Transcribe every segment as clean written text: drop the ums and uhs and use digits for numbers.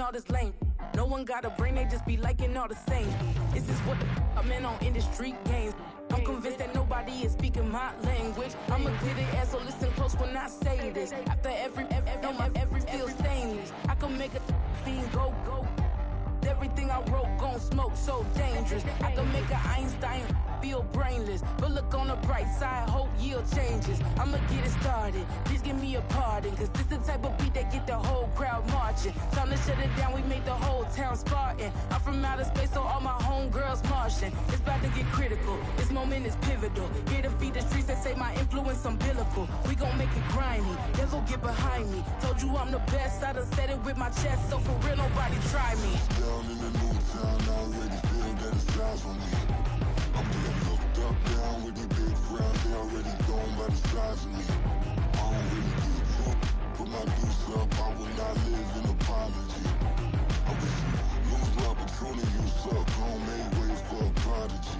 all this lame. No one got a brain, they just be liking all the same. This is what the I'm in on industry games. I'm convinced that nobody is speaking my language. I'm a glitter ass, so listen close when I say this. After every feel stainless. I can make a fiend go. Everything I wrote gon' smoke, so dangerous. I can make an Einstein feel brainless. But look on the bright side, hope yield changes. I'ma get it started, please give me a pardon. Cause this the type of beat that get the whole crowd marching. Time to shut it down, we make the whole town Spartan. I'm from outer space, so all my homegirls Martian. It's about to get critical, this moment is pivotal. Here to feed the streets that say my influence umbilical. We gon' make it grimy, devil get behind me. Told you I'm the best, I done said it with my chest. So for real, nobody try me. Down in the new town, I already feel that it's eyes on me. I'm getting looked up, down with the big crowd. They already gone by the size of me. I don't really give a fuck, put my deuce up. I will not live in apology. I wish you lose the opportunity, you suck. Home made way for a prodigy.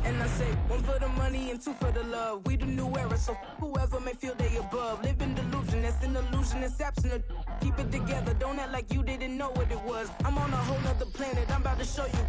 And I say, one for the money and two for the love. We the new era, so whoever may feel they above. Live in delusion, that's an illusion, it's absent. Keep it together, don't act like you didn't know what it was. I'm on a whole nother planet, I'm about to show you.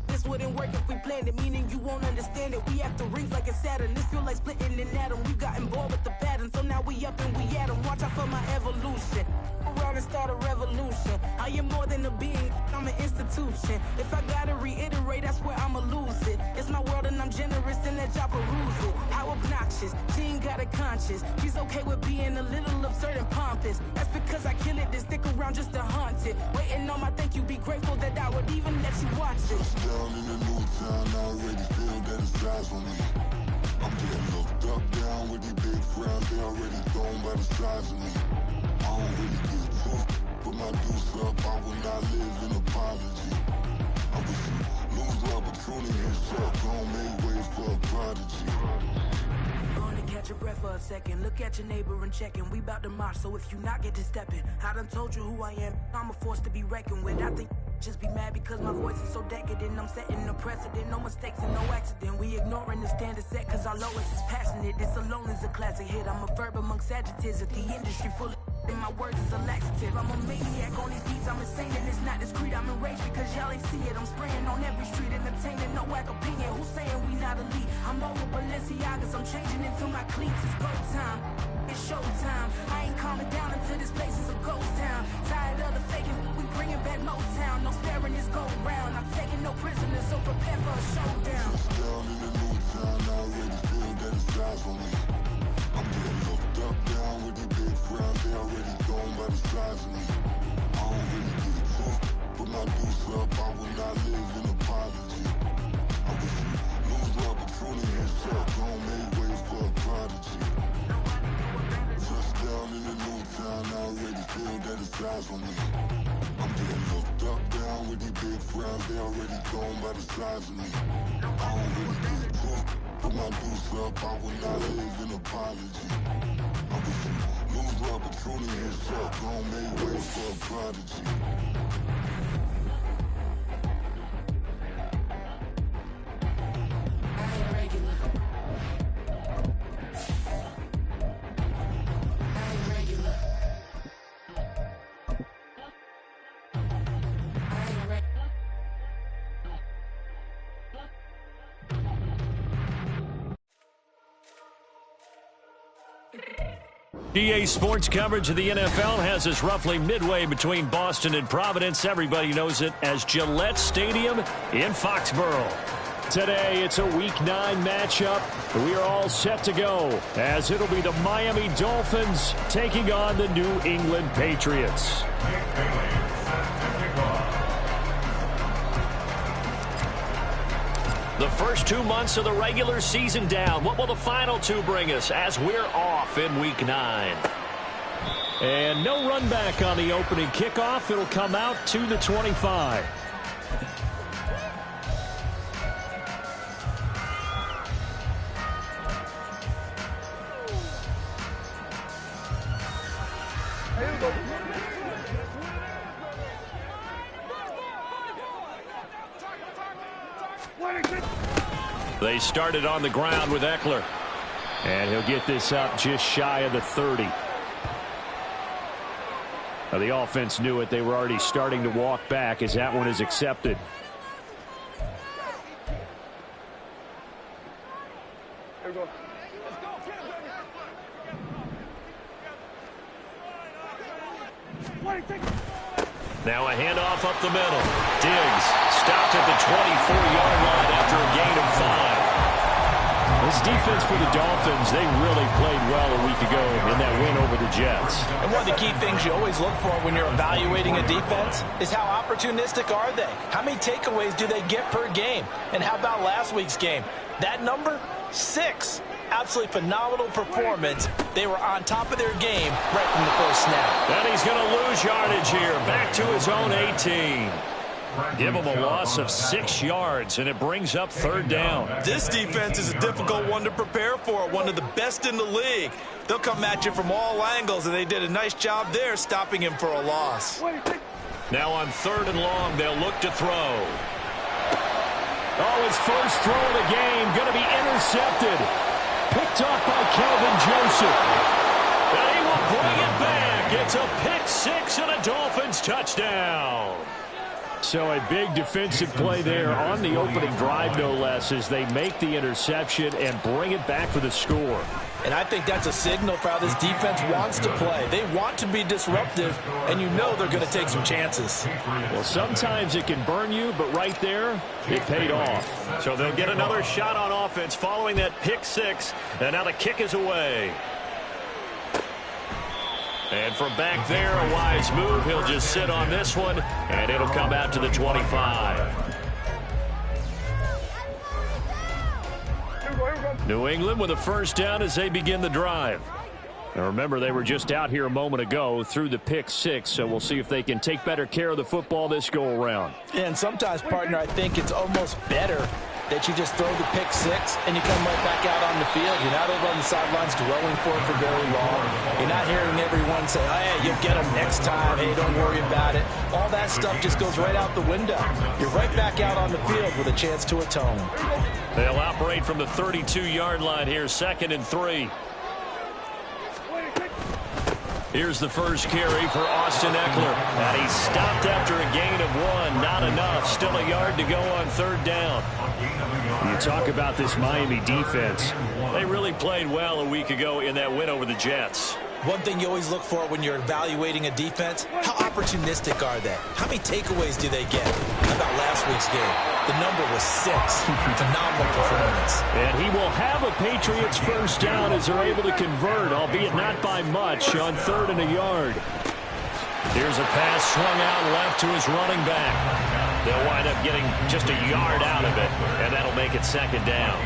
This wouldn't work if we planned it, meaning you won't understand it. We have to rings like it's Saturn, this feel like splitting an atom. We got involved with the pattern, so now we up and we at 'em. Watch out for my evolution. Around and start a revolution. I am more than a being, I'm an institution. If I gotta reiterate, that's where I'ma lose it. It's my world and I'm generous and let y'all peruse it. How obnoxious, she ain't got a conscience. She's okay with being a little absurd and pompous. That's because I kill it, then stick around just to haunt it. Waiting on my thank you, be grateful that I would even let you watch this. Down in the new town, I already feel that it's eyes on me. I'm getting looked up, down with the big crowd. They already gone by the size of me. I don't really give a fuck, put my deuce up. I will not live in apology. I wish you lose the opportunity, you suck. Home made way for a prodigy. Gonna catch your breath for a second. Look at your neighbor and checking. We bout to march, so if you not get to stepping. I done told you who I am. I'm a force to be reckoned with. I think just be mad because my voice is so decadent. I'm setting a precedent, no mistakes and no accident. We ignoring the standard set cause our lowest is passionate. This alone is a classic hit. I'm a verb amongst adjectives of the industry full of and my words is a laxative. I'm a maniac on these beats, I'm insane and it's not discreet. I'm enraged because y'all ain't see it. I'm spraying on every street, entertaining, no whack opinion. Who's saying we not elite? I'm over Balenciagas, I'm changing into my cleats. It's go time, it's show time. I ain't calming down until this place is a ghost town. Tired of the faking, we bringing back Motown. No sparing this go round. I'm taking no prisoners, so prepare for a showdown. Down in the new town, I already feel that it's eyes on me. I'm getting looked up, down with the big crowd. They already gone by the size of me. I don't really give a fuck, put my deuce up. I will not live in apology. I wish you lose the opportunity, you suck. Home made way for a prodigy. Touchdown in the new town, I already feel that it's eyes on me. I'm getting looked up, down with the big crowd. They already gone by the size of me. I don't really give a fuck, put my deuce up. I will not live in apology. I wish you lose the opportunity, you suck. Home made way for a prodigy. EA Sports coverage of the NFL has us roughly midway between Boston and Providence. Everybody knows it as Gillette Stadium in Foxborough. Today, it's a Week 9 matchup. We are all set to go as it'll be the Miami Dolphins taking on the New England Patriots. The first 2 months of the regular season down. What will the final two bring us as we're off in Week 9? And no run back on the opening kickoff. It'll come out to the 25. They started on the ground with Eckler. And he'll get this up just shy of the 30. Now, the offense knew it. They were already starting to walk back as that one is accepted. Here we go. Now a handoff up the middle. Diggs stopped at the 24-yard line after a gain of 5. This defense for the Dolphins, they really played well a week ago in that win over the Jets. And one of the key things you always look for when you're evaluating a defense is how opportunistic are they? How many takeaways do they get per game? And how about last week's game? That number, 6. Absolutely phenomenal performance. They were on top of their game right from the first snap. And he's going to lose yardage here. Back to his own 18. Give him a loss of 6 yards, and it brings up 3rd down. This defense is a difficult one to prepare for, one of the best in the league. They'll come at you from all angles, and they did a nice job there stopping him for a loss. Now on 3rd and long, they'll look to throw. Oh, his first throw of the game going to be intercepted. Picked off by Kelvin Joseph. And he will bring it back. It's a pick 6 and a Dolphins touchdown. So a big defensive play there on the opening drive, no less, as they make the interception and bring it back for the score. And I think that's a signal for how this defense wants to play. They want to be disruptive, and you know they're going to take some chances. Well, sometimes it can burn you, but right there, it paid off. So they'll get another shot on offense following that pick 6, and now the kick is away. And from back there, a wise move. He'll just sit on this one, and it'll come out to the 25. New England with a first down as they begin the drive. Now remember, they were just out here a moment ago through the pick 6, so we'll see if they can take better care of the football this go-around. And sometimes, partner, I think it's almost better that you just throw the pick 6 and you come right back out on the field. You're not over on the sidelines dwelling for it for very long. You're not hearing everyone say, oh, hey, you'll get them next time. Hey, don't worry about it. All that stuff just goes right out the window. You're right back out on the field with a chance to atone. They'll operate from the 32-yard line here, 2nd and 3. Here's the first carry for Austin Eckler. And he stopped after a gain of 1. Not enough. Still a yard to go on 3rd down. You talk about this Miami defense. They really played well a week ago in that win over the Jets. One thing you always look for when you're evaluating a defense, how opportunistic are they? How many takeaways do they get? How about last week's game? The number was 6. Phenomenal performance. And he will have a Patriots first down as they're able to convert, albeit not by much, on 3rd and a yard. Here's a pass swung out left to his running back. They'll wind up getting just a yard out of it, and that'll make it 2nd down.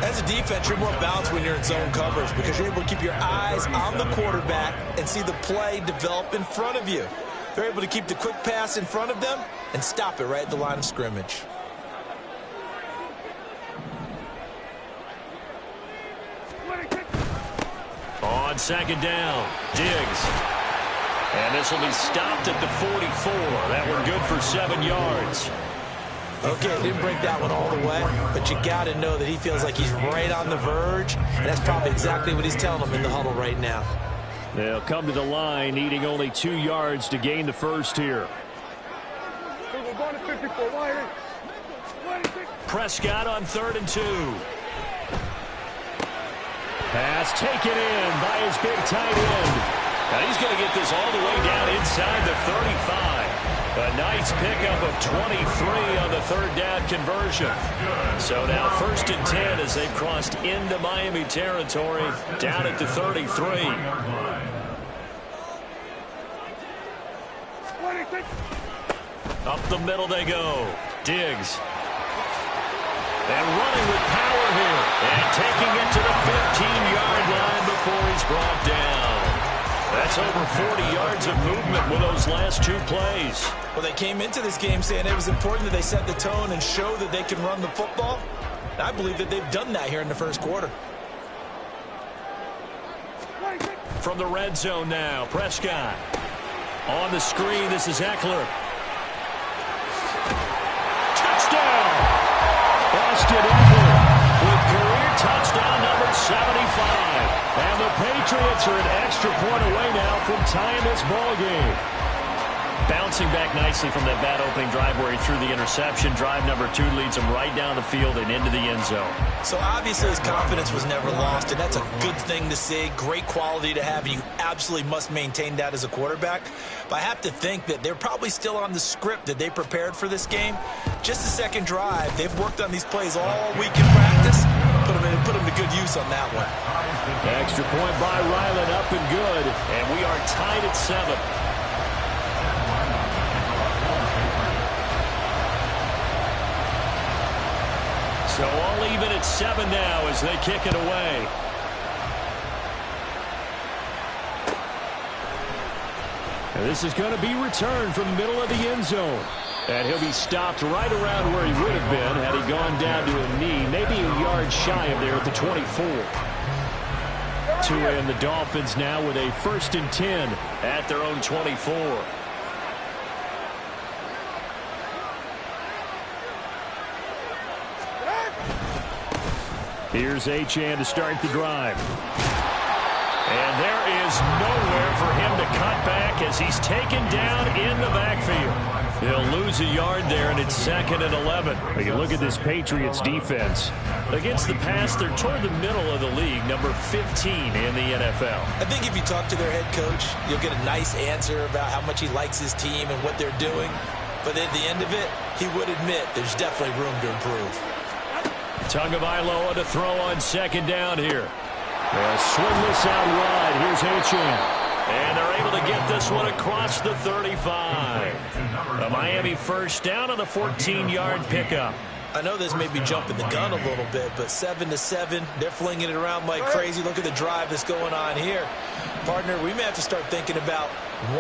As a defense, you're more balanced when you're in zone coverage because you're able to keep your eyes on the quarterback and see the play develop in front of you. They're able to keep the quick pass in front of them and stop it right at the line of scrimmage. On 2nd down, Diggs. And this will be stopped at the 44. That one good for 7 yards. Okay, didn't break that one all the way, but you got to know that he feels like he's right on the verge, and that's probably exactly what he's telling them in the huddle right now. They'll come to the line, needing only 2 yards to gain the first here. Prescott on 3rd and 2. Pass taken in by his big tight end. Now he's going to get this all the way down inside the 35. A nice pickup of 23 on the 3rd down conversion. So now 1st and 10 as they've crossed into Miami territory down at the 33. Up the middle they go. Diggs. And running with power here. And taking it to the 15-yard line before he's brought down. That's over 40 yards of movement with those last 2 plays. Well, they came into this game saying it was important that they set the tone and show that they can run the football. And I believe that they've done that here in the first quarter. From the red zone now, Prescott. On the screen, this is Eckler. Touchdown! Austin Eckler with career touchdown number 75. And the Patriots are an extra point away now from tying this ball game. Bouncing back nicely from that bad opening drive where he threw the interception. Drive number 2 leads him right down the field and into the end zone. So obviously his confidence was never lost, and that's a good thing to see. Great quality to have, and you absolutely must maintain that as a quarterback. But I have to think that they're probably still on the script that they prepared for this game. Just the second drive, they've worked on these plays all week in practice. Put them to good use on that one. Extra point by Ryland, up and good. And we are tied at 7. So all even at 7 now as they kick it away. And this is going to be returned from the middle of the end zone. And he'll be stopped right around where he would have been had he gone down to a knee, maybe a yard shy of there at the 24. And the Dolphins now with a 1st and 10 at their own 24. Here's Achane to start the drive. And there is nowhere for him to cut back as he's taken down in the backfield. He'll lose a yard there, and it's 2nd and 11. You look at this Patriots defense. Against the pass, they're toward the middle of the league, number 15 in the NFL. I think if you talk to their head coach, you'll get a nice answer about how much he likes his team and what they're doing. But at the end of it, he would admit there's definitely room to improve. Tagovailoa to throw on 2nd down here. They'll swing this out wide. Here's Achane. And they're able to get this one across the 35. A Miami 1st down on the 14-yard pickup. I know this may be jumping the gun a little bit, but 7-7, they're flinging it around like crazy. Look at the drive that's going on here. Partner, we may have to start thinking about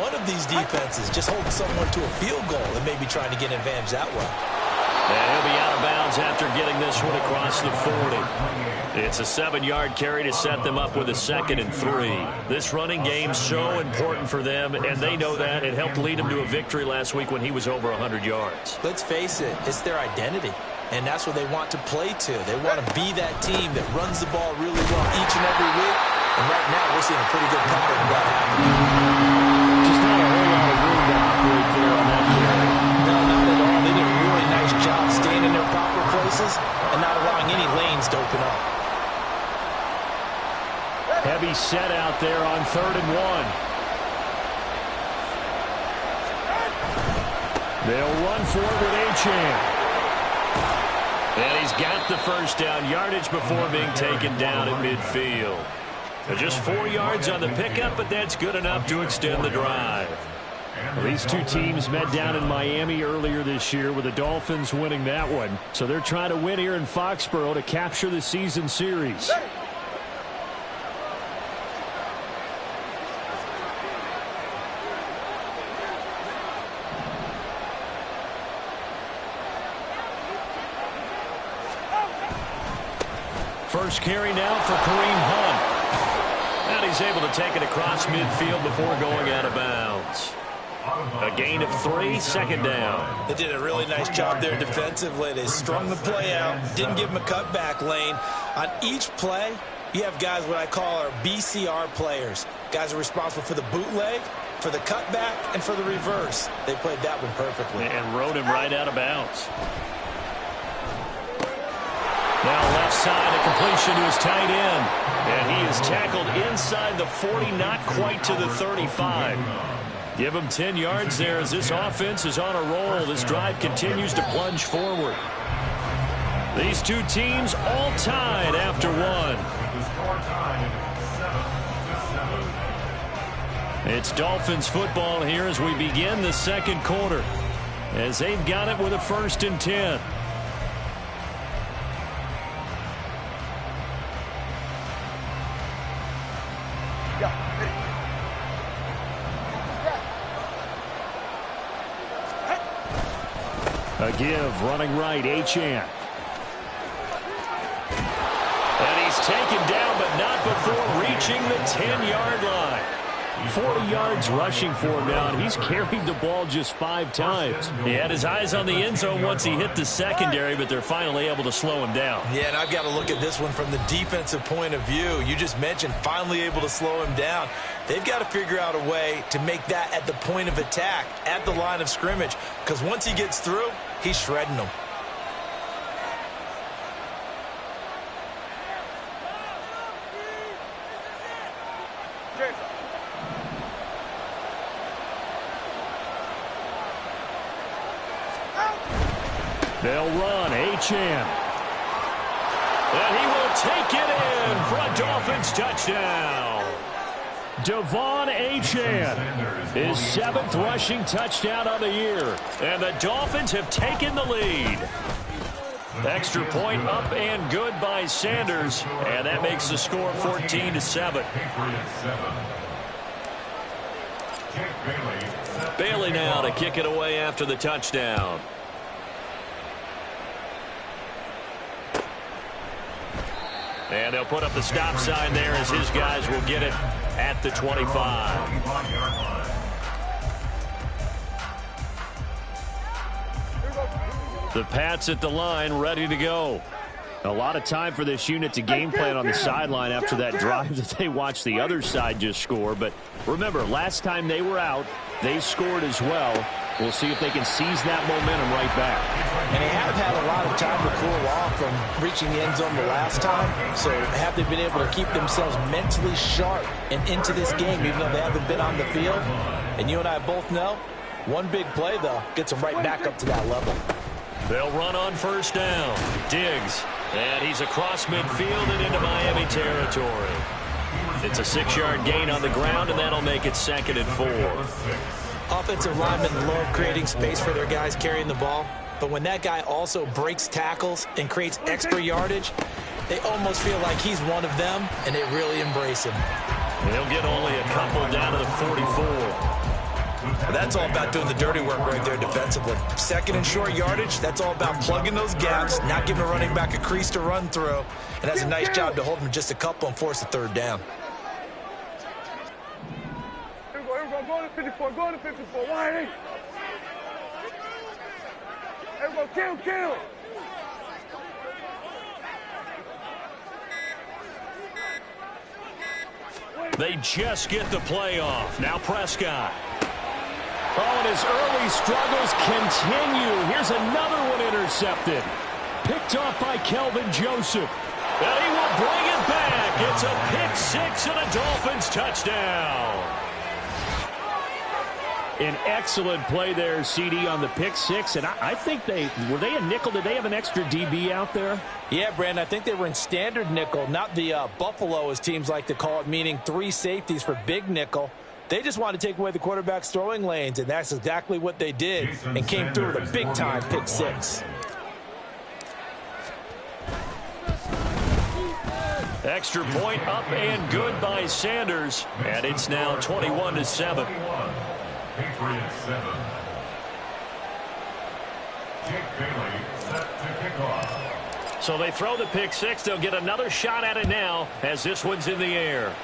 one of these defenses just holding someone to a field goal and maybe trying to get an advantage that way. And he'll be out of bounds after getting this one across the 40. It's a 7-yard carry to set them up with a 2nd and 3. This running game's so important for them, and they know that. It helped lead them to a victory last week when he was over 100 yards. Let's face it, it's their identity, and that's what they want to play to. They want to be that team that runs the ball really well each and every week, and right now we're seeing a pretty good pattern of that happening. Just not a whole lot of room to operate there on that carry. No, not at all. They did a really nice job staying in their proper places and not allowing any lanes to open up. Heavy set out there on 3rd and 1. They'll run for it with Achane. And he's got the 1st down yardage before being taken down at midfield. Just 4 yards on the pickup, but that's good enough to extend the drive. Well, these two teams met down in Miami earlier this year with the Dolphins winning that one. So they're trying to win here in Foxborough to capture the season series. First carry now for Kareem Hunt. And he's able to take it across midfield before going out of bounds. A gain of 3, 2nd down. They did a really nice job there defensively. They strung the play out, didn't give him a cutback lane. On each play, you have guys what I call our BCR players. Guys are responsible for the bootleg, for the cutback, and for the reverse. They played that one perfectly. And rode him right out of bounds. Now left side, a completion to his tight end. And he is tackled inside the 40, not quite to the 35. Give him 10 yards there as this offense is on a roll. This drive continues to plunge forward. These two teams all tied after 1. It's Dolphins football here as we begin the 2nd quarter. As they've got it with a 1st and 10. A give, running right, Achane. And he's taken down, but not before reaching the 10-yard line. 40 yards rushing for him now, and he's carried the ball just 5 times. He had his eyes on the end zone once he hit the secondary, but they're finally able to slow him down. Yeah, and I've got to look at this one from the defensive point of view. You just mentioned finally able to slow him down. They've got to figure out a way to make that at the point of attack, at the line of scrimmage, because once he gets through, he's shredding them. They'll run Achane. And he will take it in for a Dolphins touchdown. Devon Achane, his 7th rushing touchdown of the year. And the Dolphins have taken the lead. Extra point up and good by Sanders. And that makes the score 14-7. Bailey now to kick it away after the touchdown. And they'll put up the stop sign there as his guys will get it at the 25. The Pats at the line, ready to go. A lot of time for this unit to game plan on the sideline after that drive that they watched the other side just score. But remember, last time they were out, they scored as well. We'll see if they can seize that momentum right back. And they have had a lot of time to cool off from reaching the end zone the last time. So have they been able to keep themselves mentally sharp and into this game, even though they haven't been on the field? And you and I both know, one big play, though, gets them right back up to that level. They'll run on first down. Diggs. And he's across midfield and into Miami territory. It's a 6-yard gain on the ground, and that'll make it 2nd and 4. Offensive linemen love creating space for their guys carrying the ball. But when that guy also breaks tackles and creates extra yardage, they almost feel like he's one of them, and they really embrace him. They'll get only a couple down to the 44. That's all about doing the dirty work right there defensively. 2nd and short yardage, that's all about plugging those gaps, not giving a running back a crease to run through. And that's a nice job to hold him just a couple and force a 3rd down. Here we go, go to 54, go to 54, wide. Here we go, kill. They just get the play off. Now Prescott. Oh, and his early struggles continue. Here's another one intercepted. Picked off by Kelvin Joseph. And he will bring it back. It's a pick 6 and a Dolphins touchdown. An excellent play there, CD, on the pick 6. And I think were they a nickel? Did they have an extra DB out there? Yeah, Brandon, I think they were in standard nickel, not the Buffalo, as teams like to call it, meaning 3 safeties for big nickel. They just wanted to take away the quarterback's throwing lanes, and that's exactly what they did and came through with a big-time pick 6. Extra point up and good by Sanders, and it's now 21-7. Patriots 7. Jake Bailey set to kick off. So they throw the pick 6. They'll get another shot at it now as this one's in the air.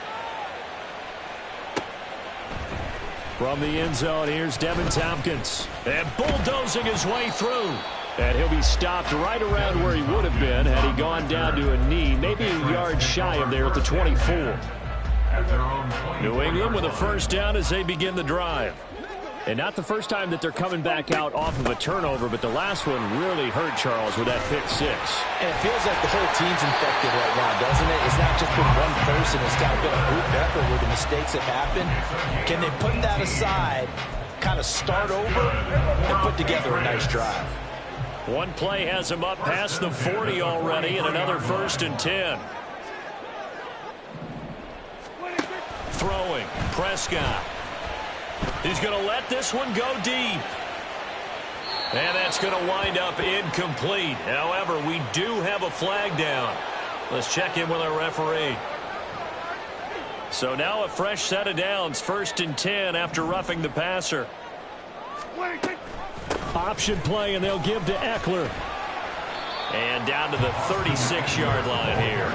From the end zone, here's Devin Tompkins. And bulldozing his way through. And he'll be stopped right around where he would have been had he gone down to a knee, maybe a yard shy of there at the 24. New England with a first down as they begin the drive. And not the first time that they're coming back out off of a turnover, but the last one really hurt Charles with that pick 6. And it feels like the whole team's infected right now, doesn't it? It's not just been one person. It's kind of been a group effort with the mistakes that happen. Can they put that aside, kind of start over, and put together a nice drive? One play has him up past the 40 already, and another 1st and 10. Throwing, Prescott. He's going to let this one go deep. And that's going to wind up incomplete. However, we do have a flag down. Let's check in with our referee. So now a fresh set of downs. 1st and 10 after roughing the passer. Option play, and they'll give to Eckler. And down to the 36-yard line here.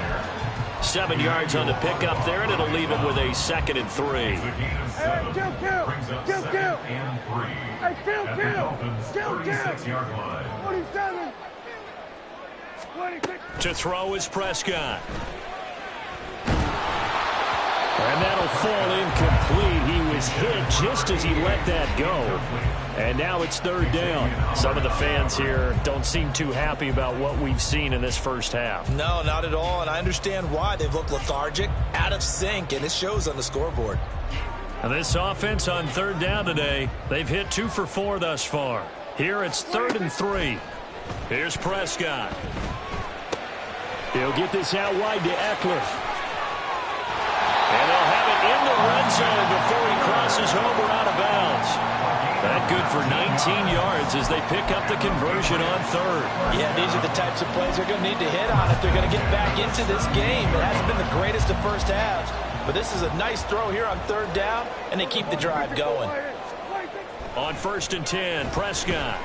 7 yards on the pickup there, and it'll leave him with a 2nd and 3. Hey, kill. Hey, kill. 47. 26. To throw is Prescott. And that'll fall incomplete. He was hit just as he let that go. And now it's 3rd down. Some of the fans here don't seem too happy about what we've seen in this first half. No, not at all, and I understand why. They've looked lethargic, out of sync, and it shows on the scoreboard. And this offense on 3rd down today, they've hit 2 for 4 thus far. Here it's 3rd and 3. Here's Prescott. He'll get this out wide to Eckler. And they'll have it in the red zone before he crosses over out of bounds. That good for 19 yards as they pick up the conversion on 3rd. Yeah, these are the types of plays they're going to need to hit on if they're going to get back into this game. It hasn't been the greatest of first halves, but this is a nice throw here on 3rd down, and they keep the drive going. On 1st and 10, Prescott.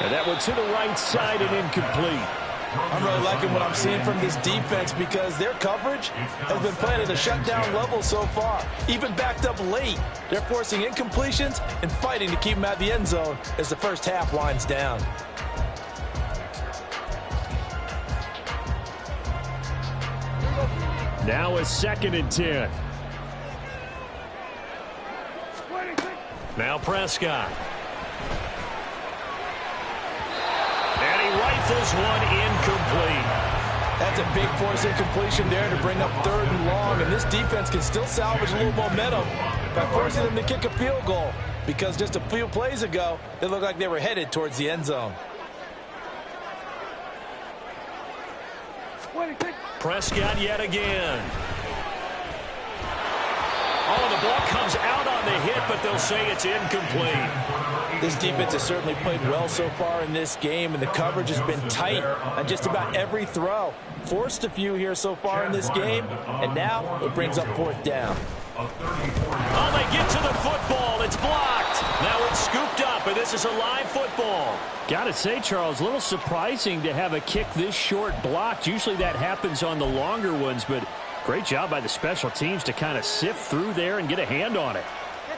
And that one to the right side and incomplete. I'm really liking what I'm seeing from this defense because their coverage has been playing at a shutdown level so far. Even backed up late, they're forcing incompletions and fighting to keep them at the end zone as the first half winds down. Now a 2nd and 10. Now Prescott. And he rifles one incomplete. That's a big force incompletion there to bring up 3rd and long, and this defense can still salvage a little momentum by forcing them to kick a field goal because just a few plays ago, they looked like they were headed towards the end zone. Prescott yet again. Oh, the ball comes out on the hit, but they'll say it's incomplete. This defense has certainly played well so far in this game, and the coverage has been tight on just about every throw. Forced a few here so far in this game, and now it brings up 4th down. Oh, they get to the football. It's blocked. Now it's scooped up, and this is a live football. Got to say, Charles, a little surprising to have a kick this short blocked. Usually that happens on the longer ones, but great job by the special teams to kind of sift through there and get a hand on it.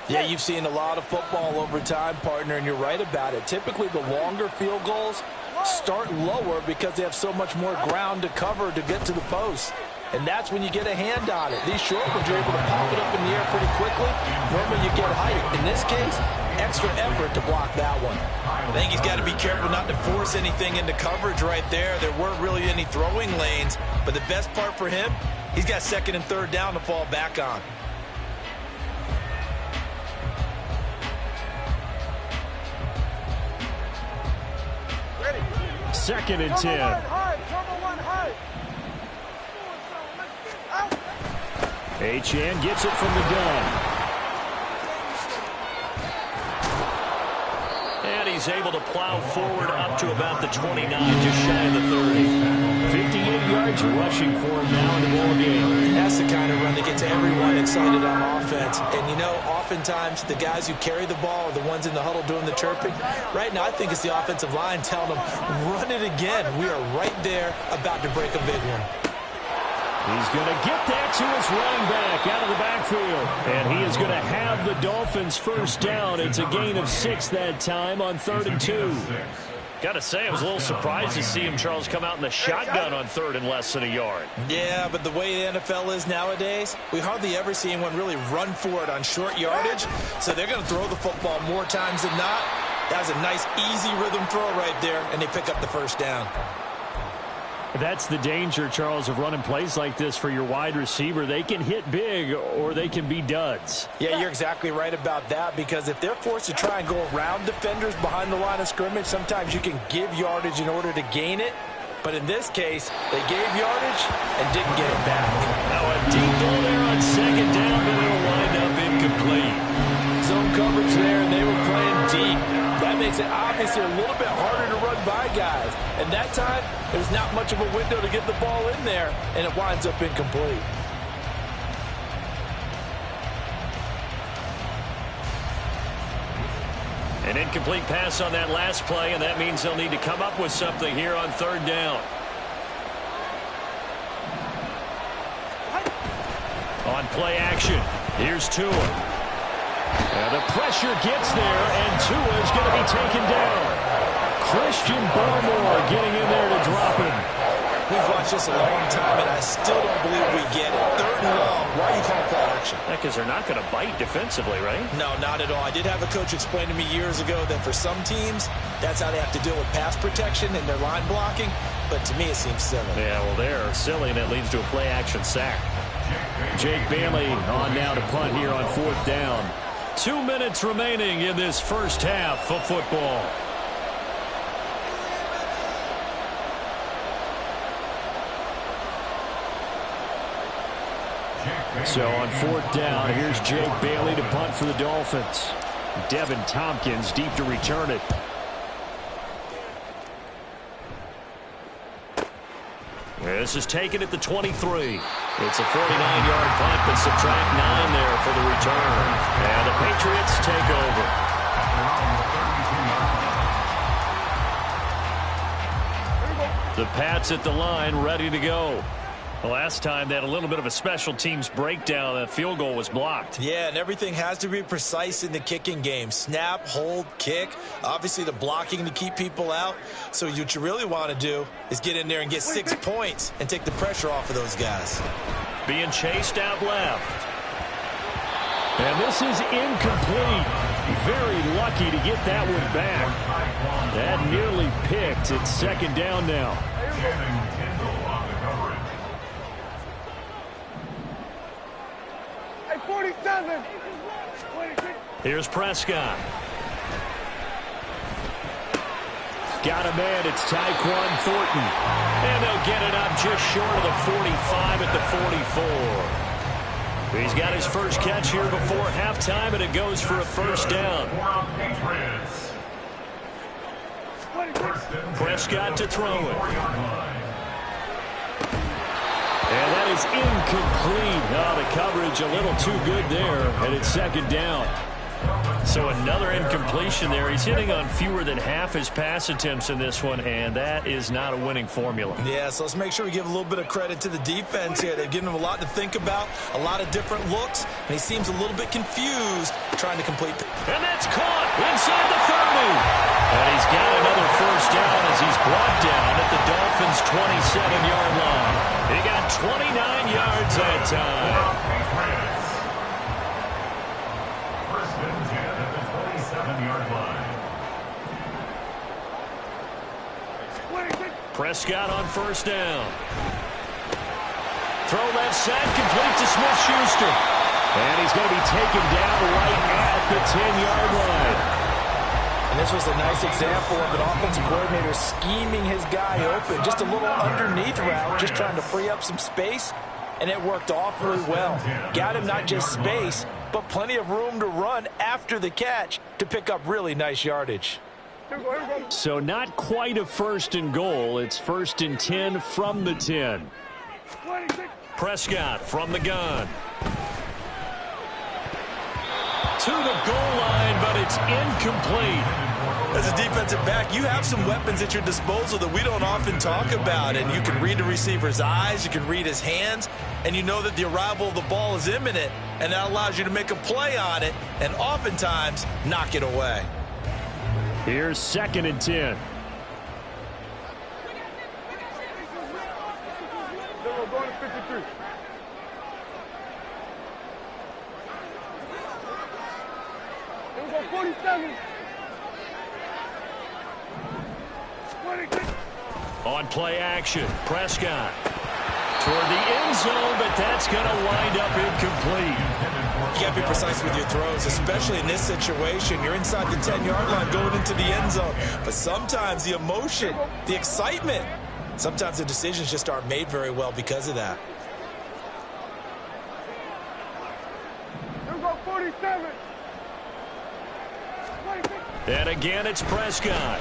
Yeah, you've seen a lot of football over time, partner, and you're right about it. Typically, the longer field goals start lower because they have so much more ground to cover to get to the post. And that's when you get a hand on it. These short ones, you're able to pop it up in the air pretty quickly. Normally, you get height. In this case, extra effort to block that one. I think he's got to be careful not to force anything into coverage right there. There weren't really any throwing lanes. But the best part for him, he's got 2nd and 3rd down to fall back on. Ready. 2nd and 10. Achane gets it from the gun. And he's able to plow forward up to about the 29, just shy of the 30. 58 yards rushing for him now in the ball game. That's the kind of run that gets everyone excited on offense. And, you know, oftentimes the guys who carry the ball are the ones in the huddle doing the chirping. Right now, I think it's the offensive line telling them, run it again. We are right there about to break a big one. He's going to get that to his running back out of the backfield. And he is going to have the Dolphins' first down. It's a gain of 6 that time on 3rd and 2. Got to say, I was a little surprised to see him, Charles, come out in the shotgun on 3rd and less than a yard. Yeah, but the way the NFL is nowadays, we hardly ever see anyone really run for it on short yardage. So they're going to throw the football more times than not. That was a nice, easy rhythm throw right there, and they pick up the first down. That's the danger, Charles, of running plays like this for your wide receiver. They can hit big or they can be duds. Yeah, you're exactly right about that, because if they're forced to try and go around defenders behind the line of scrimmage, sometimes you can give yardage in order to gain it. But in this case, they gave yardage and didn't get it back. Now a deep ball there on 2nd down, but it'll wind up incomplete. Zone coverage there, and they were playing deep. That makes it obviously a little bit harder to run by guys. And that time, there's not much of a window to get the ball in there, and it winds up incomplete. An incomplete pass on that last play, and that means they'll need to come up with something here on 3rd down. On play action, here's Tua. And the pressure gets there, and Tua's going to be taken down. Christian Barmore getting in there to drop him. We've watched this a long time, and I still don't believe we get it. 3rd and long. Why are you calling play action? Because they're not going to bite defensively, right? No, not at all. I did have a coach explain to me years ago that for some teams, that's how they have to deal with pass protection and their line blocking. But to me, it seems silly. Yeah, well, they're silly, and it leads to a play-action sack. Jake Bailey on now to punt here on 4th down. 2 minutes remaining in this first half of football. So on 4th down, here's Jake Bailey to punt for the Dolphins. Devin Tompkins deep to return it. This is taken at the 23. It's a 49-yard punt, but subtract 9 there for the return. And the Patriots take over. The Pats at the line, ready to go. The last time they had a little bit of a special teams breakdown. That field goal was blocked. Yeah, and everything has to be precise in the kicking game. Snap, hold, kick. Obviously, the blocking to keep people out. So what you really want to do is get in there and get 6 points and take the pressure off of those guys. Being chased out left. And this is incomplete. Very lucky to get that one back. That nearly picked. It's 2nd down now. Here's Prescott. Got a man. It's Tyquan Thornton. And they'll get it up just short of the 45 at the 44. He's got his first catch here before halftime, and it goes for a 1st down. Prescott to throw it. And that is incomplete. Oh, the coverage a little too good there, and it's 2nd down. So another incompletion there. He's hitting on fewer than half his pass attempts in this one, and that is not a winning formula. Yeah, so let's make sure we give a little bit of credit to the defense here. They've given him a lot to think about, a lot of different looks, and he seems a little bit confused trying to complete. And that's caught inside the 30. And he's got another 1st down as he's brought down at the Dolphins' 27-yard line. He got 29 yards that time. Prescott on 1st down. Throw left side, complete to Smith-Schuster. And he's going to be taken down right at the 10-yard line. And this was a nice example of an offensive coordinator scheming his guy open. Just a little underneath route, just trying to free up some space. And it worked awfully well. Got him not just space, but plenty of room to run after the catch to pick up really nice yardage. So not quite a 1st and goal. It's 1st and 10 from the 10. Prescott from the gun. To the goal line, but it's incomplete. As a defensive back, you have some weapons at your disposal that we don't often talk about. And you can read the receiver's eyes, you can read his hands, and you know that the arrival of the ball is imminent, and that allows you to make a play on it and oftentimes knock it away. Here's 2nd and 10. Going to 53. Here we go, 47. 26. On play action, Prescott toward the end zone, but that's going to wind up incomplete. You got to be precise with your throws, especially in this situation. You're inside the 10-yard line going into the end zone. But sometimes the emotion, the excitement, sometimes the decisions just aren't made very well because of that. Here we go, 47. 26. And again, it's Prescott.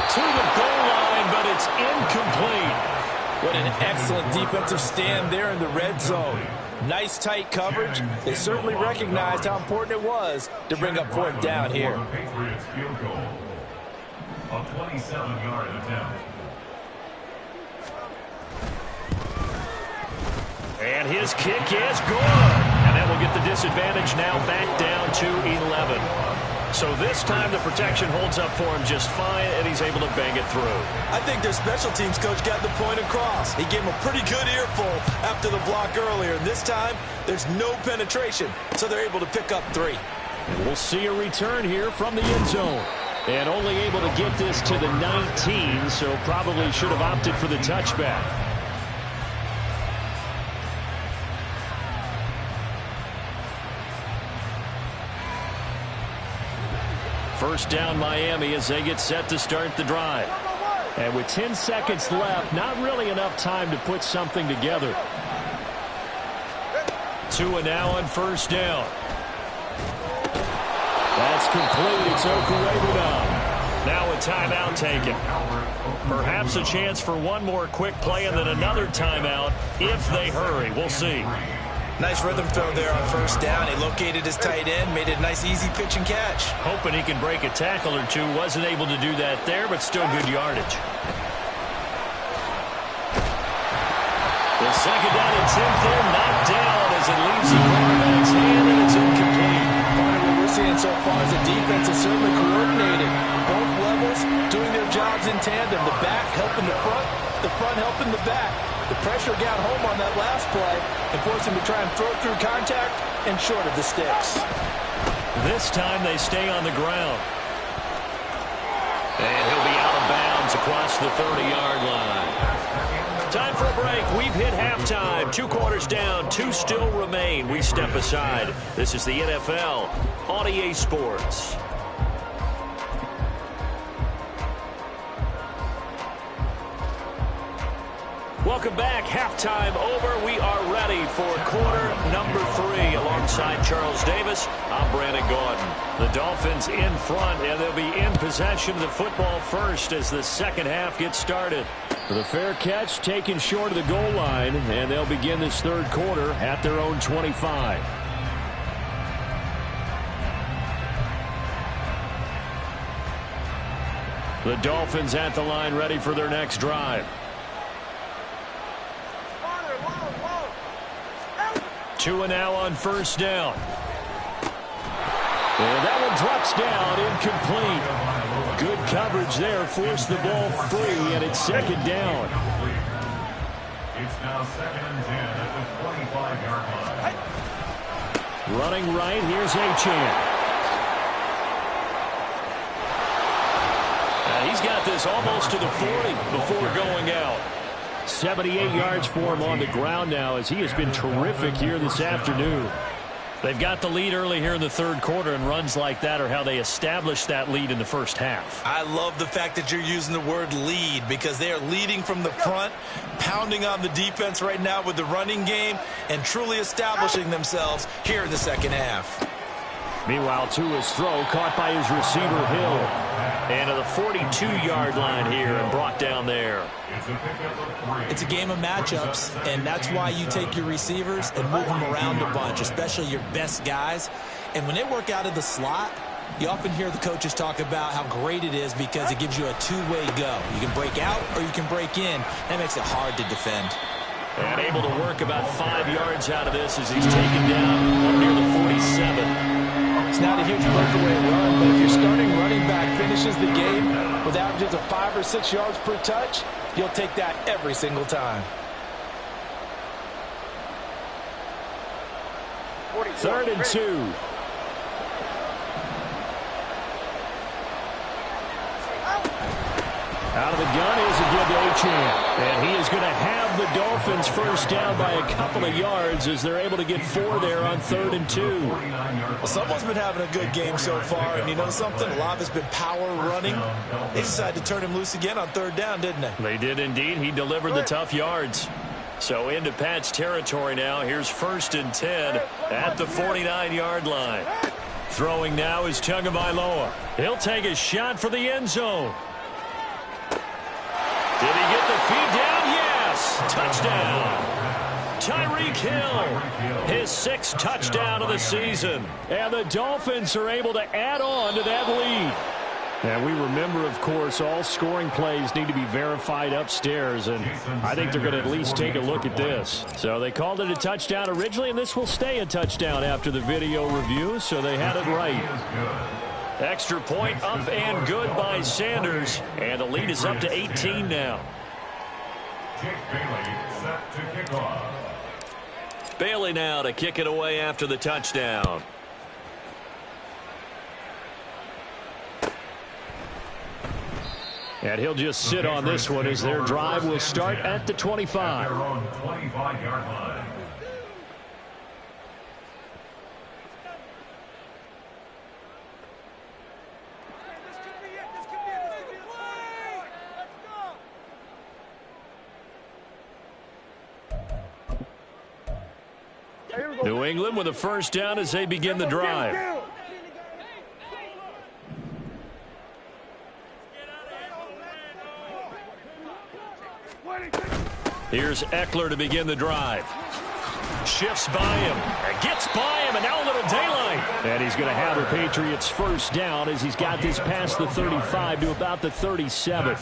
To the goal line, but it's incomplete. What an excellent defensive stand there in the red zone. Nice tight coverage. They certainly recognized how important it was to bring up 4th down here. Patriots field goal. A 27-yard attempt. And his kick is good. And that will get the disadvantage now back down to 11. So this time the protection holds up for him just fine, and he's able to bang it through. I think their special teams coach got the point across. He gave him a pretty good earful after the block earlier. And this time, there's no penetration, so they're able to pick up 3. And we'll see a return here from the end zone. And only able to get this to the 19, so probably should have opted for the touchback. First down Miami as they get set to start the drive. And with 10 seconds left, not really enough time to put something together. Tua now on first down. That's complete. It's Okuebuda. Now a timeout taken. Perhaps a chance for one more quick play and then another timeout if they hurry. We'll see. Nice rhythm throw there on first down. He located his tight end, made it a nice easy pitch and catch. Hoping he can break a tackle or two. Wasn't able to do that there, but still good yardage. The second down and 10th there, knocked down as it leaves the quarterback's hand, and it's incomplete. Part of what we're seeing so far is the defense is certainly coordinated. Both levels doing their jobs in tandem. The back helping the front helping the back. The pressure got home on that last play and forced him to try and throw it through contact and short of the sticks. This time they stay on the ground. And he'll be out of bounds across the 30-yard line. Time for a break. We've hit halftime. 2 quarters down. 2 still remain. We step aside. This is the NFL on EA Sports. Welcome back. Halftime over. We are ready for quarter number 3. Alongside Charles Davis, I'm Brandon Gordon. The Dolphins in front, and they'll be in possession of the football first as the second half gets started. The fair catch taken short of the goal line, and they'll begin this third quarter at their own 25. The Dolphins at the line ready for their next drive. Tua now on first down. And that one drops down, incomplete. Good coverage there, forced the ball free, and it's second down. It's now 2nd and 10 at the 25-yard line. Running right, here's Achane. He's got this almost to the 40 before going out. 78 yards for him on the ground now as he has been terrific here this afternoon. They've got the lead early here in the third quarter, and runs like that are how they established that lead in the first half. I love the fact that you're using the word lead because they are leading from the front, pounding on the defense right now with the running game, and truly establishing themselves here in the second half. Meanwhile, Tua's throw caught by his receiver, Hill. And to the 42-yard line here and brought down there. It's a game of matchups, and that's why you take your receivers and move them around a bunch, especially your best guys. And when they work out of the slot, you often hear the coaches talk about how great it is because it gives you a two-way go. You can break out or you can break in. That makes it hard to defend. And able to work about 5 yards out of this as he's taken down up near the 47. It's not a huge breakaway run, but if your starting running back finishes the game with averages of 5 or 6 yards per touch, you'll take that every single time. 3rd and 2. Out of the gun is a give to Achane. And he is going to have the Dolphins first down by a couple of yards as they're able to get 4 there on 3rd and 2. Well, someone's been having a good game so far, and you know something? A lot of it's been power running. They decided to turn him loose again on 3rd down, didn't they? They did indeed. He delivered the tough yards. So into Pat's territory now. Here's 1st and 10 at the 49-yard line. Throwing now is Tagovailoa. He'll take a shot for the end zone. Did he get the feed down? Yes! Touchdown! Tyreek Hill, his 6th touchdown of the season. And the Dolphins are able to add on to that lead. And we remember, of course, all scoring plays need to be verified upstairs, and I think they're going to at least take a look at this. So they called it a touchdown originally, and this will stay a touchdown after the video review, so they had it right. Extra point up and good by Sanders, and the lead is up to 18 now. Jake Bailey set to kick off. Bailey now to kick it away after the touchdown. And he'll just sit on this one as their drive will start at the 25. Their own 25-yard line. New England with a first down as they begin the drive. Here's Eckler to begin the drive. Shifts by him. And gets by him. And now a little daylight. And he's going to have the Patriots first down as he's got this past the 35 to about the 37.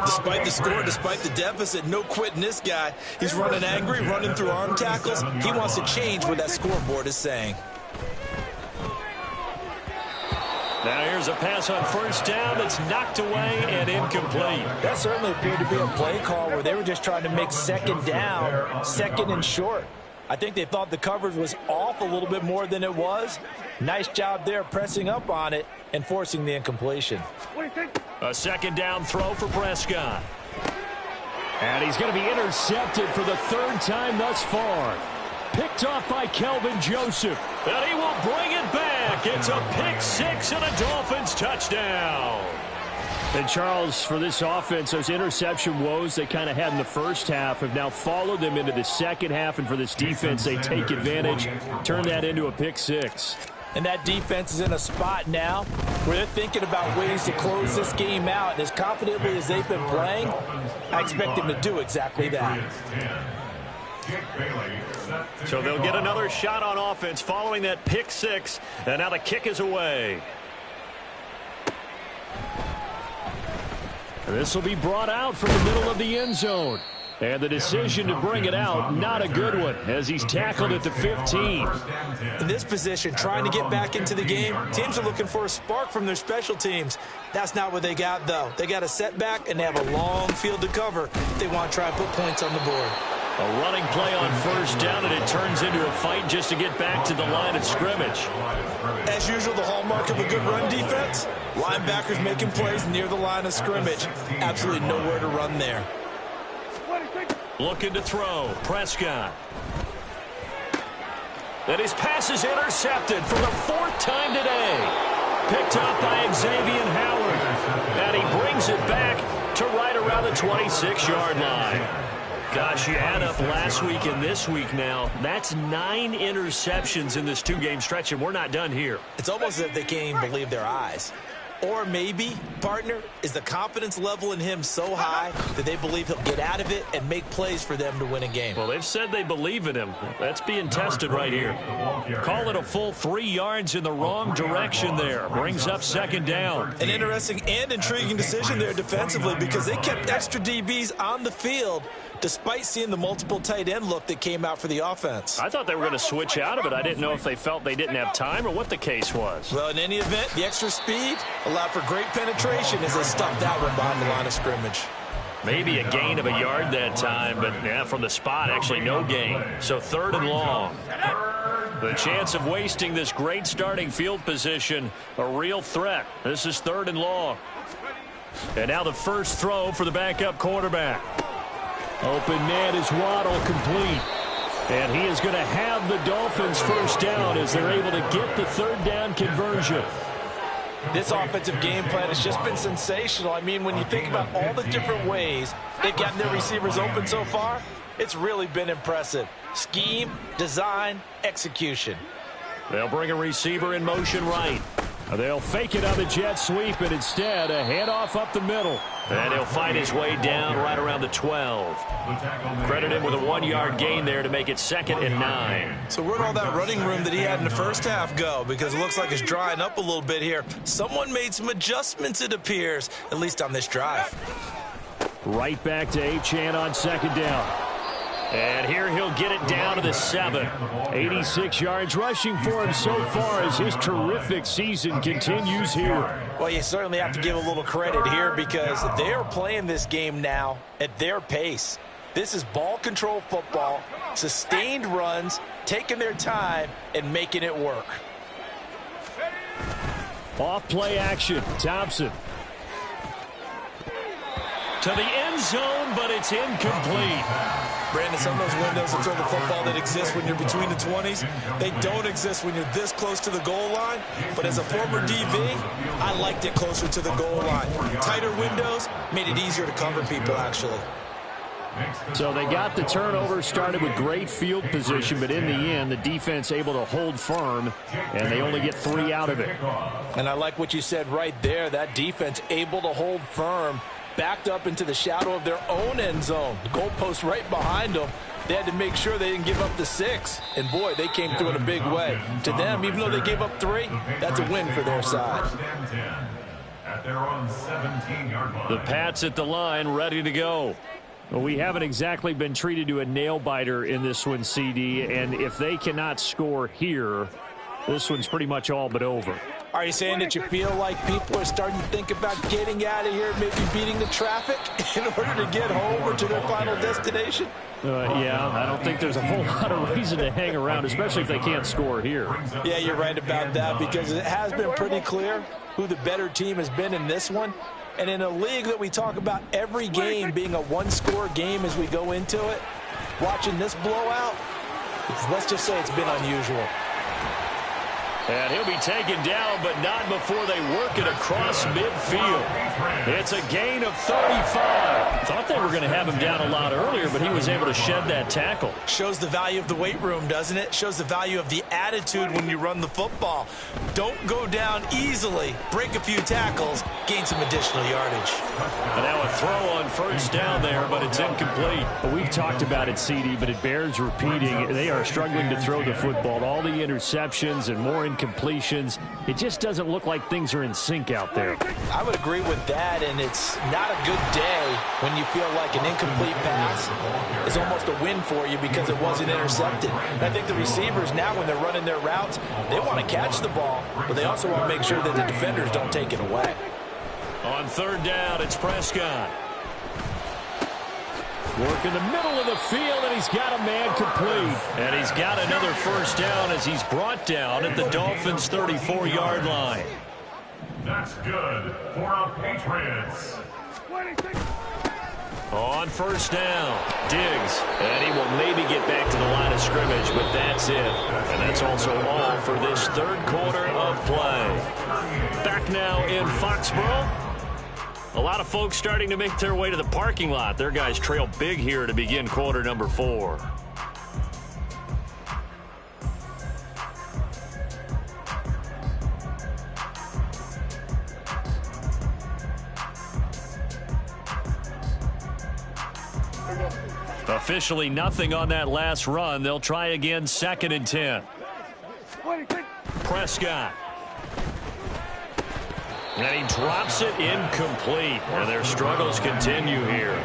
Despite the score, despite the deficit, no quitting this guy. He's running angry, running through arm tackles. He wants to change what that scoreboard is saying. Now here's a pass on first down that's knocked away and incomplete. That certainly appeared to be a play call where they were just trying to make second down, second and short. I think they thought the coverage was off a little bit more than it was. Nice job there pressing up on it and forcing the incompletion. A second down throw for Prescott. And he's going to be intercepted for the third time thus far. Picked off by Kelvin Joseph. And he will bring it back. It's a pick six and a Dolphins touchdown. And Charles, for this offense, those interception woes they kind of had in the first half have now followed them into the second half. And for this defense, they take advantage, turn that into a pick six. And that defense is in a spot now where they're thinking about ways to close this game out. And as confidently as they've been playing, I expect them to do exactly that. So they'll get another shot on offense following that pick six. And now the kick is away. This will be brought out from the middle of the end zone. And the decision to bring it out, not a good one, as he's tackled at the 15. In this position, trying to get back into the game, teams are looking for a spark from their special teams. That's not what they got, though. They got a setback, and they have a long field to cover if they want to try and put points on the board. A running play on first down, and it turns into a fight just to get back to the line of scrimmage. As usual, the hallmark of a good run defense, linebackers making plays near the line of scrimmage. Absolutely nowhere to run there. Looking to throw. Prescott. And his pass is intercepted for the fourth time today. Picked up by Xavier Howard. And he brings it back to right around the 26-yard line. Gosh, you add up last week and this week now. That's 9 interceptions in this two-game stretch, and we're not done here. It's almost as if they can't even believe their eyes. Or maybe, partner, is the confidence level in him so high that they believe he'll get out of it and make plays for them to win a game. Well, they've said they believe in him. That's being tested right here. Call it a full 3 yards in the wrong direction there. Brings up second down. An interesting and intriguing decision there defensively because they kept extra DBs on the field despite seeing the multiple tight end look that came out for the offense. I thought they were going to switch out of it. I didn't know if they felt they didn't have time or what the case was. Well, in any event, the extra speed allowed for great penetration as they stuffed that one behind the line of scrimmage. Maybe a gain of a yard that time, but yeah, from the spot, actually no gain. So third and long. The chance of wasting this great starting field position, a real threat. This is third and long. And now the first throw for the backup quarterback. Open man is Waddle, complete. And he is going to have the Dolphins first down as they're able to get the third down conversion. This offensive game plan has just been sensational. I mean, when you think about all the different ways they've gotten their receivers open so far, it's really been impressive. Scheme, design, execution. They'll bring a receiver in motion right. They'll fake it on the jet sweep, and instead a handoff up the middle. And he'll find his way down right around the 12. Credit him with a 1-yard gain there to make it 2nd and 9. So where'd all that running room that he had in the first half go? Because it looks like it's drying up a little bit here. Someone made some adjustments, it appears, at least on this drive. Right back to Achane on 2nd down. And here he'll get it down to the 7. 86 yards rushing for him so far as his terrific season continues here. Well, you certainly have to give a little credit here because they're playing this game now at their pace. This is ball control football, sustained runs, taking their time, and making it work. Off play action, Thompson. To the end zone, but it's incomplete. Brandon, some of those windows to throw the football that exist when you're between the 20s, they don't exist when you're this close to the goal line. But as a former DV, I liked it closer to the goal line. Tighter windows made it easier to cover people, actually. So they got the turnover started with great field position, but in the end, the defense able to hold firm, and they only get 3 out of it. And I like what you said right there. That defense able to hold firm, backed up into the shadow of their own end zone. The goalpost right behind them. They had to make sure they didn't give up the 6. And, boy, they came through in a big way. To them, even though they gave up 3, that's a win for their side. The Pats at the line, ready to go. Well, we haven't exactly been treated to a nail-biter in this one, CD. And if they cannot score here, this one's pretty much all but over. Are you saying that you feel like people are starting to think about getting out of here, maybe beating the traffic in order to get home or to their final destination? Yeah, I don't think there's a whole lot of reason to hang around, especially if they can't score here. Yeah, you're right about that because it has been pretty clear who the better team has been in this one. And in a league that we talk about every game being a one-score game as we go into it, watching this blowout, let's just say it's been unusual. And he'll be taken down, but not before they work it across midfield. It's a gain of 35. Thought they were going to have him down a lot earlier, but he was able to shed that tackle. Shows the value of the weight room, doesn't it? Shows the value of the attitude when you run the football. Don't go down easily. Break a few tackles. Gain some additional yardage. And now a throw on 1st down there, but it's incomplete. Well, we've talked about it, CD, but it bears repeating. They are struggling to throw the football. All the interceptions and more incompletions. It just doesn't look like things are in sync out there. I would agree with that, and it's not a good day when you feel like an incomplete pass is almost a win for you because it wasn't intercepted. And I think the receivers now, when they're running their routes, they want to catch the ball, but they also want to make sure that the defenders don't take it away. On 3rd down, it's Prescott. Work in the middle of the field, and he's got a man complete. And he's got another 1st down as he's brought down at the Dolphins' 34-yard line. That's good for our Patriots. On 1st down, Diggs. And he will maybe get back to the line of scrimmage, but that's it. And that's also all for this 3rd quarter of play. Back now in Foxborough. A lot of folks starting to make their way to the parking lot. Their guys trail big here to begin quarter number 4. Officially nothing on that last run. They'll try again 2nd and 10. Prescott. And he drops it incomplete. And their struggles continue here.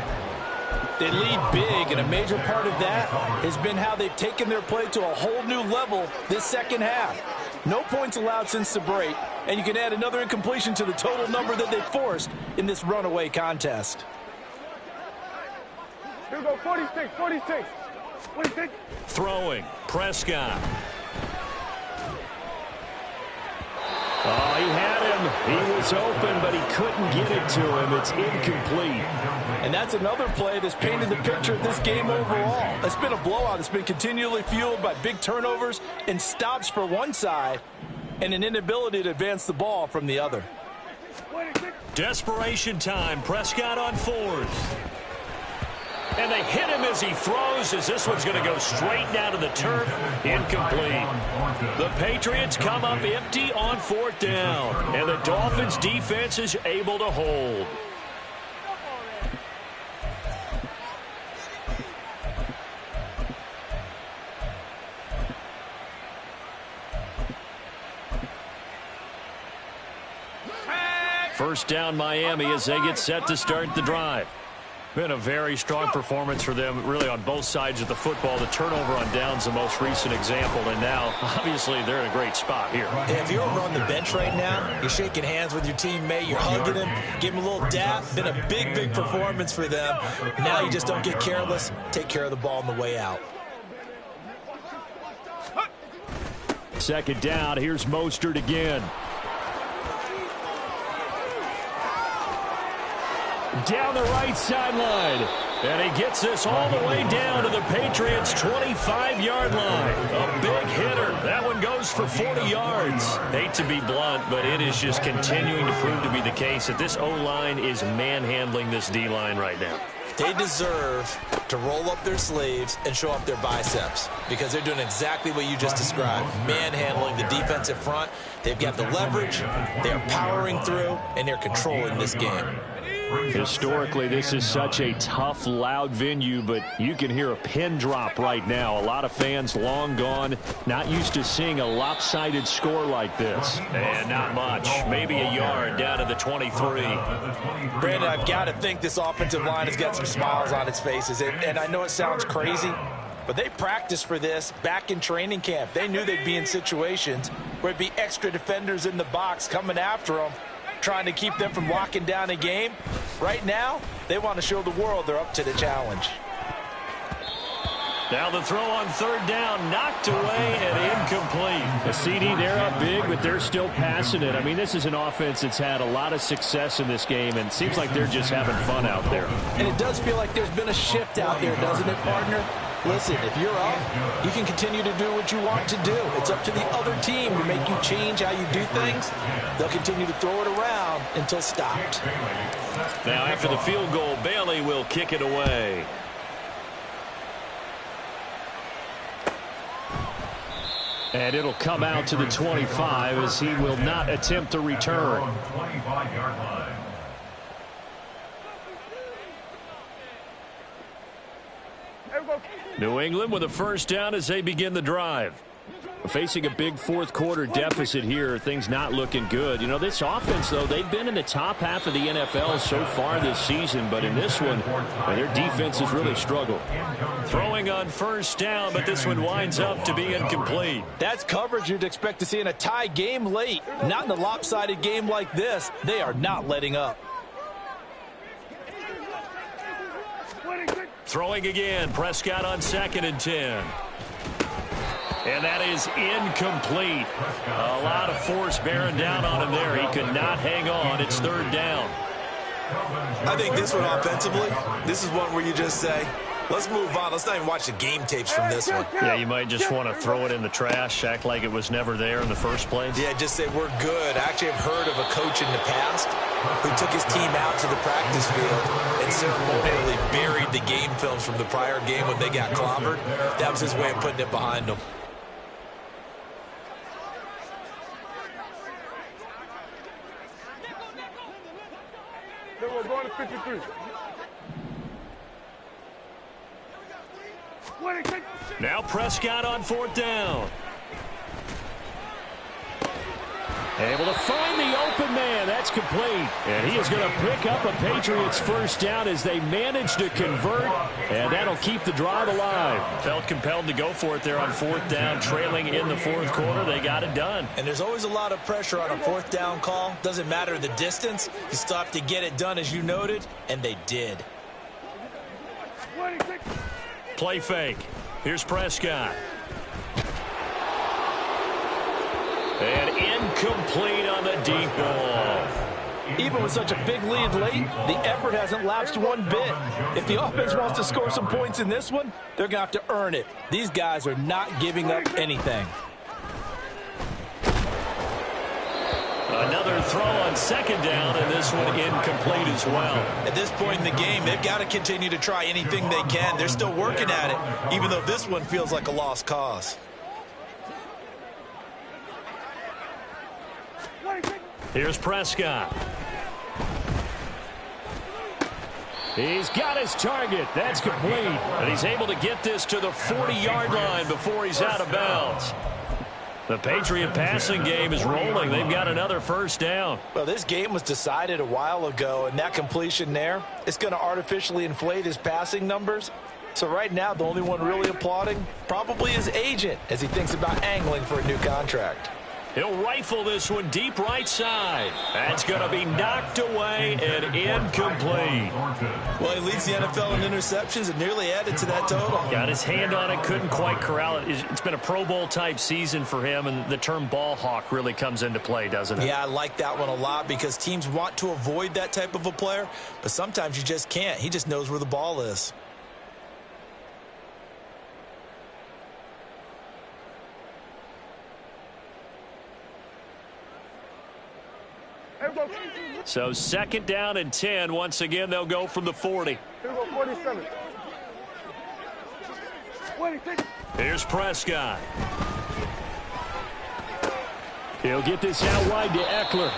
They lead big, and a major part of that has been how they've taken their play to a whole new level this 2nd half. No points allowed since the break, and you can add another incompletion to the total number that they forced in this runaway contest. Here we go, 46, 46, 46. Throwing, Prescott. Oh, he had him. He was open, but he couldn't get it to him. It's incomplete. And that's another play that's painted the picture of this game overall. It's been a blowout. It's been continually fueled by big turnovers and stops for one side and an inability to advance the ball from the other. Desperation time. Prescott on 4th. And they hit him as he throws, as this one's going to go straight down to the turf. Incomplete. The Patriots come up empty on 4th down. And the Dolphins defense is able to hold. First down Miami as they get set to start the drive. Been a very strong performance for them, really, on both sides of the football. The turnover on downs, the most recent example, and now, obviously, they're in a great spot here. If you're over on the bench right now, you're shaking hands with your teammate, you're hugging him, give him a little dap. Been a big, big performance for them. Now you just don't get careless. Take care of the ball on the way out. Second down, here's Mostert again. Down the right sideline. And he gets this all the way down to the Patriots' 25-yard line. A big hitter. That one goes for 40 yards. Hate to be blunt, but it is just continuing to prove to be the case that this O-line is manhandling this D-line right now. They deserve to roll up their sleeves and show off their biceps because they're doing exactly what you just described, manhandling the defensive front. They've got the leverage, they're powering through, and they're controlling this game. Historically, this is such a tough, loud venue, but you can hear a pin drop right now. A lot of fans long gone, not used to seeing a lopsided score like this. And not much. Maybe a yard down to the 23. Brandon, I've got to think this offensive line has got some smiles on its faces. And I know it sounds crazy, but they practiced for this back in training camp. They knew they'd be in situations where it'd be extra defenders in the box coming after them, trying to keep them from locking down a game. Right now, they want to show the world they're up to the challenge. Now the throw on 3rd down, knocked away and incomplete. The CD, they're up big, but they're still passing it. I mean, this is an offense that's had a lot of success in this game, and it seems like they're just having fun out there. And it does feel like there's been a shift out there, doesn't it, partner? Listen, if you're up, you can continue to do what you want to do. It's up to the other team to make you change how you do things. They'll continue to throw it around until stopped. Now, after the field goal, Bailey will kick it away. And it'll come out to the 25 as he will not attempt to return. 25-yard line. New England with a first down as they begin the drive. Facing a big fourth-quarter deficit here, things not looking good. You know, this offense, though, they've been in the top half of the NFL so far this season, but in this one, their defense has really struggled. Throwing on first down, but this one winds up to be incomplete. That's coverage you'd expect to see in a tie game late. Not in a lopsided game like this. They are not letting up. Throwing again, Prescott on 2nd and 10. And that is incomplete. A lot of force bearing down on him there. He could not hang on. It's 3rd down. I think this one offensively, this is one where you just say, let's move on. Let's not even watch the game tapes from this one. Yeah, you might just want to throw it in the trash, act like it was never there in the first place. Yeah, just say we're good. I actually have heard of a coach in the past who took his team out to the practice field and ceremonially buried the game films from the prior game when they got clobbered. That was his way of putting it behind them. We're going to 53. Now Prescott on 4th down. Able to find the open man. That's complete. And he is going to pick up a Patriots first down as they manage to convert. And that'll keep the drive alive. Felt compelled to go for it there on 4th down. Trailing in the 4th quarter. They got it done. And there's always a lot of pressure on a 4th down call. Doesn't matter the distance. You still have to get it done as you noted. And they did. Play fake. Here's Prescott. And incomplete on the deep ball. Even with such a big lead late, the effort hasn't lapsed one bit. If the offense wants to score some points in this one, they're going to have to earn it. These guys are not giving up anything. Another throw on second down, and this one incomplete as well. At this point in the game, they've got to continue to try anything they can. They're still working at it, even though this one feels like a lost cause. Here's Prescott. He's got his target. That's complete. And he's able to get this to the 40-yard line before he's out of bounds. The Patriot passing game is rolling. They've got another first down. Well, this game was decided a while ago, and that completion there, it's going to artificially inflate his passing numbers. So right now, the only one really applauding probably his agent as he thinks about angling for a new contract. He'll rifle this one deep right side. That's going to be knocked away and incomplete. Well, he leads the NFL in interceptions and nearly added to that total. Got his hand on it, couldn't quite corral it. It's been a Pro Bowl-type season for him, and the term ball hawk really comes into play, doesn't it? Yeah, I like that one a lot because teams want to avoid that type of a player, but sometimes you just can't. He just knows where the ball is. So second down and 10. Once again, they'll go from the 40. Here we go, 47. 26. Here's Prescott. He'll get this out wide to Eckler.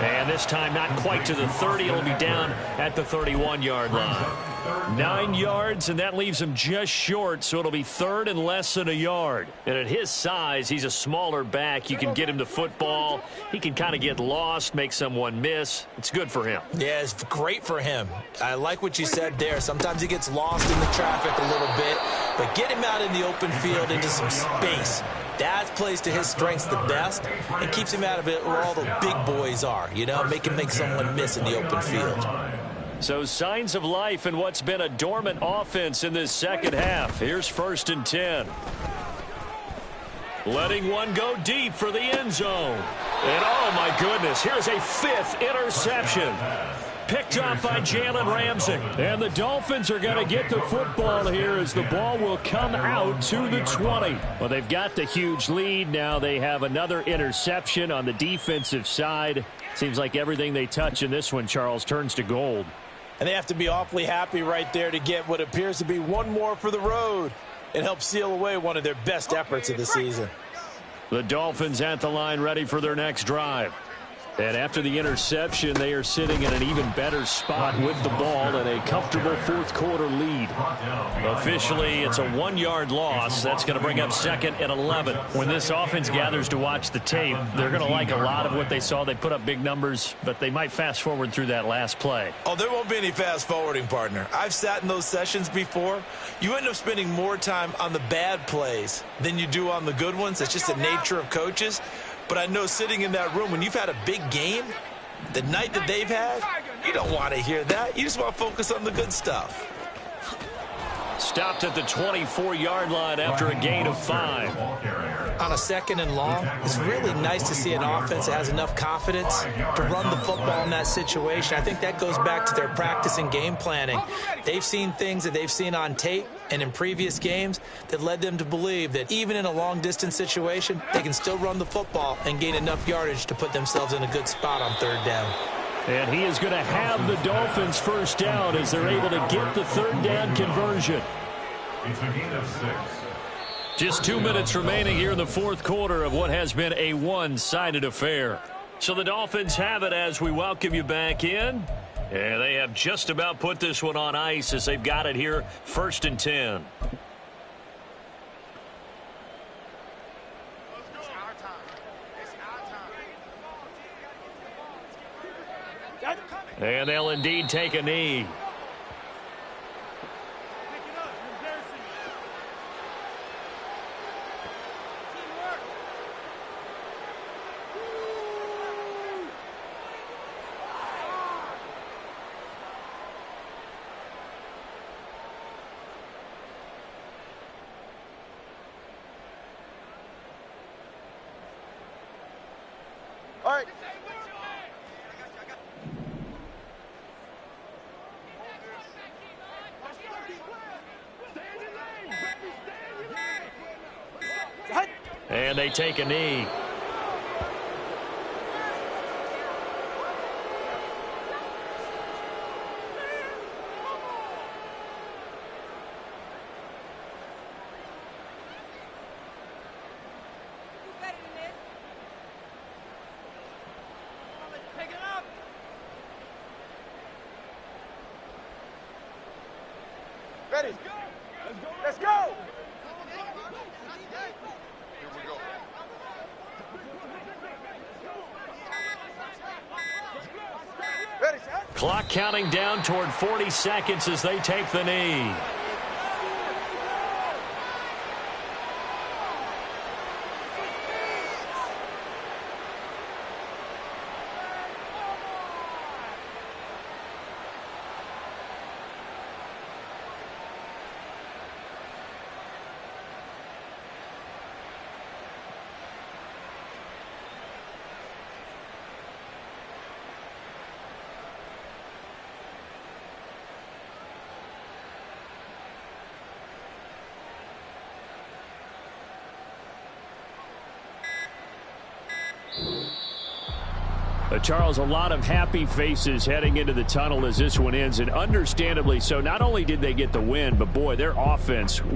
And this time not quite to the 30. It'll be down at the 31-yard line. 9 yards, and that leaves him just short, so it'll be third and less than a yard. And at his size, he's a smaller back. You can get him the football. He can kind of get lost, make someone miss. It's good for him. Yeah, it's great for him. I like what you said there. Sometimes he gets lost in the traffic a little bit, but get him out in the open field into some space. That plays to his strengths the best and keeps him out of it where all the big boys are, you know, make someone miss in the open field. So signs of life in what's been a dormant offense in this second half. Here's first and 10. Letting one go deep for the end zone. And oh my goodness, here's a 5th interception. Picked up by Jalen Ramsey. And the Dolphins are going to get the football here as the ball will come out to the 20. Well, they've got the huge lead. Now they have another interception on the defensive side. Seems like everything they touch in this one, Charles, turns to gold. And they have to be awfully happy right there to get what appears to be one more for the road. It helps seal away one of their best efforts of the season. The Dolphins at the line ready for their next drive. And after the interception, they are sitting in an even better spot with the ball and a comfortable fourth-quarter lead. Officially, it's a 1-yard loss. That's going to bring up second and 11. When this offense gathers to watch the tape, they're going to like a lot of what they saw. They put up big numbers, but they might fast-forward through that last play. Oh, there won't be any fast-forwarding, partner. I've sat in those sessions before. You end up spending more time on the bad plays than you do on the good ones. It's just the nature of coaches. But I know sitting in that room, when you've had a big game, the night that they've had, you don't want to hear that. You just want to focus on the good stuff. Stopped at the 24-yard line after a gain of 5. On a second and long, it's really nice to see an offense that has enough confidence to run the football in that situation. I think that goes back to their practice and game planning. They've seen things that they've seen on tape and in previous games that led them to believe that even in a long-distance situation, they can still run the football and gain enough yardage to put themselves in a good spot on third down. And he is going to have the Dolphins first down as they're able to get the third down conversion. It's a gain of 6. Just 2 minutes remaining here in the fourth quarter of what has been a one-sided affair. So the Dolphins have it as we welcome you back in. And they have just about put this one on ice as they've got it here, first and 10. And they'll indeed take a knee. All right. And they take a knee. ready. Let's go. Clock counting down toward 40 seconds as they take the knee. Charles, a lot of happy faces heading into the tunnel as this one ends, and understandably so. Not only did they get the win, but boy, their offense was